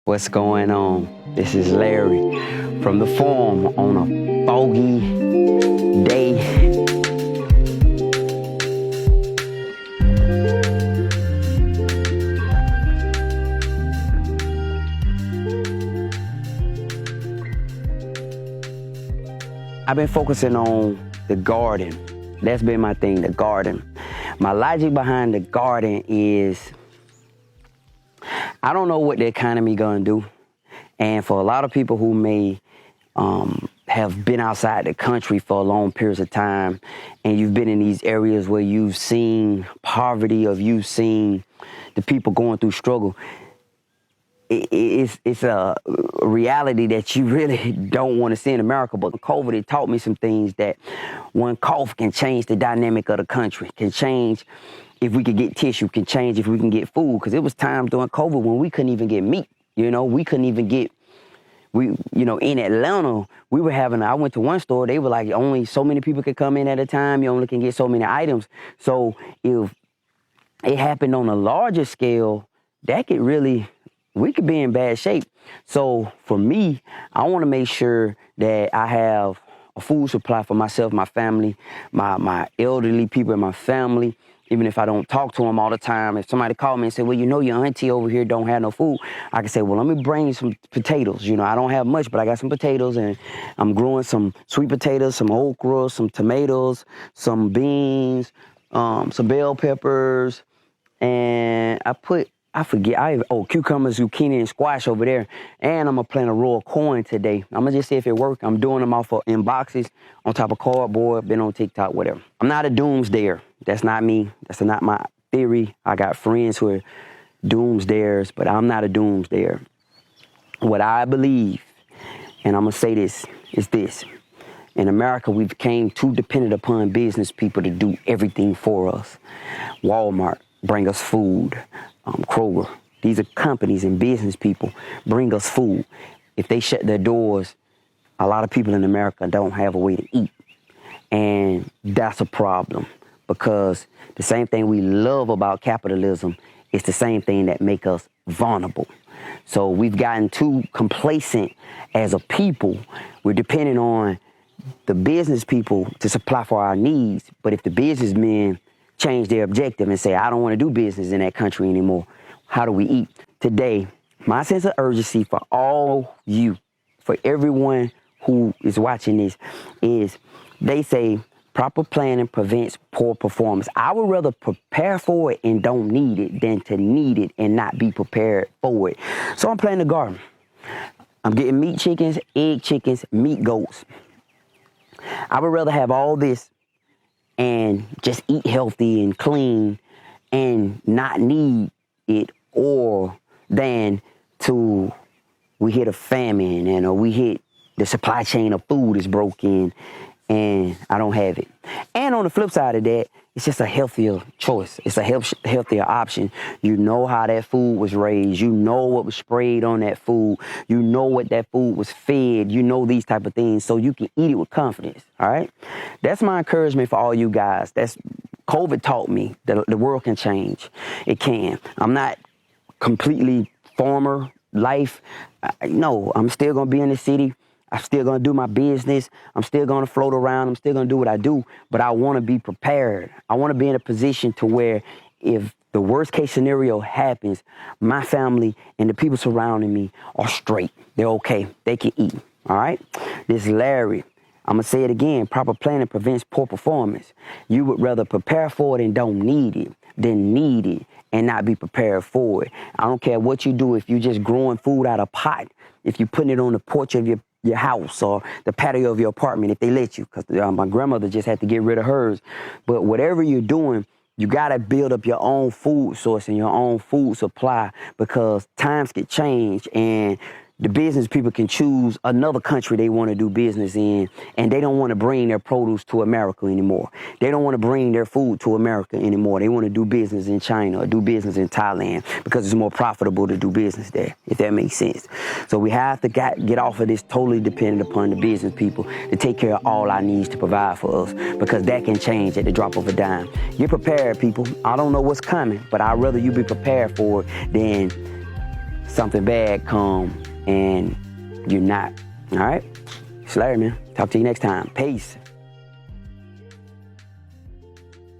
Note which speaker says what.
Speaker 1: What's going on? This is Larry from the farm on a foggy day. I've been focusing on the garden. That's been my thing, the garden. My logic behind the garden is I don't know what the economy gonna do. And for a lot of people who may have been outside the country for long periods of time, and you've been in these areas where you've seen poverty, or you've seen the people going through struggle, it's a reality that you really don't want to see in America. But COVID, it taught me some things that one cough can change the dynamic of the country, can change if we could get tissue, can change if we can get food. Because it was times during COVID when we couldn't even get meat. We couldn't even get, in Atlanta, we were having, I went to one store, they were like, only so many people could come in at a time. You only can get so many items. So if it happened on a larger scale, we could be in bad shape. So for me, I want to make sure that I have a food supply for myself, my family, my elderly people in my family. Even if I don't talk to them all the time, if somebody called me and said, well, your auntie over here don't have no food, I can say, well, let me bring you some potatoes. I don't have much, but I got some potatoes, and I'm growing some sweet potatoes, some okra, some tomatoes, some beans, some bell peppers, and cucumbers, zucchini, and squash over there. And I'm going to plant a row of corn today. I'm going to just see if it works. I'm doing them off in boxes on top of cardboard, been on TikTok, whatever. I'm not a doomsdayer. That's not me. That's not my theory. I got friends who are doomsdayers, but I'm not a doomsdayer. What I believe, and I'm going to say this, is this. In America, we've become too dependent upon business people to do everything for us. Walmart bring us food. Kroger. These are companies and business people bring us food. If they shut their doors, a lot of people in America don't have a way to eat. And that's a problem, because the same thing we love about capitalism is the same thing that make us vulnerable. So we've gotten too complacent as a people. We're depending on the business people to supply for our needs. But if the businessmen change their objective and say, I don't want to do business in that country anymore, how do we eat? Today, my sense of urgency for for everyone who is watching this, is they say proper planning prevents poor performance. I would rather prepare for it and don't need it than to need it and not be prepared for it. So I'm planting a garden. I'm getting meat chickens, egg chickens, meat goats. I would rather have all this and just eat healthy and clean and not need it, or than we hit a famine and we hit the supply chain of food is broken and I don't have it. And on the flip side of that, it's just a healthier choice. It's a healthier option. You know how that food was raised. You know what was sprayed on that food. You know what that food was fed. You know these type of things, so you can eat it with confidence, all right? That's my encouragement for all you guys. COVID taught me that the world can change. It can. I'm not completely farmer life. No, I'm still going to be in the city. I'm still going to do my business. I'm still going to float around. I'm still going to do what I do. But I want to be prepared. I want to be in a position to where if the worst case scenario happens, my family and the people surrounding me are straight. They're okay. They can eat. All right? This is Larry. I'm going to say it again. Proper planning prevents poor performance. You would rather prepare for it and don't need it than need it and not be prepared for it. I don't care what you do. If you're just growing food out of pot, if you're putting it on the porch of your house or the patio of your apartment, if they let you, because my grandmother just had to get rid of hers. But whatever you're doing, you got to build up your own food source and your own food supply, because times can change and the business people can choose another country they want to do business in, and they don't want to bring their produce to America anymore. They don't want to bring their food to America anymore. They want to do business in China or do business in Thailand because it's more profitable to do business there, if that makes sense. So we have to get off of this totally dependent upon the business people to take care of all our needs to provide for us, because that can change at the drop of a dime. Get prepared, people. I don't know what's coming, but I'd rather you be prepared for it than something bad come and you're not. All right? Slayer, man. Talk to you next time. Peace.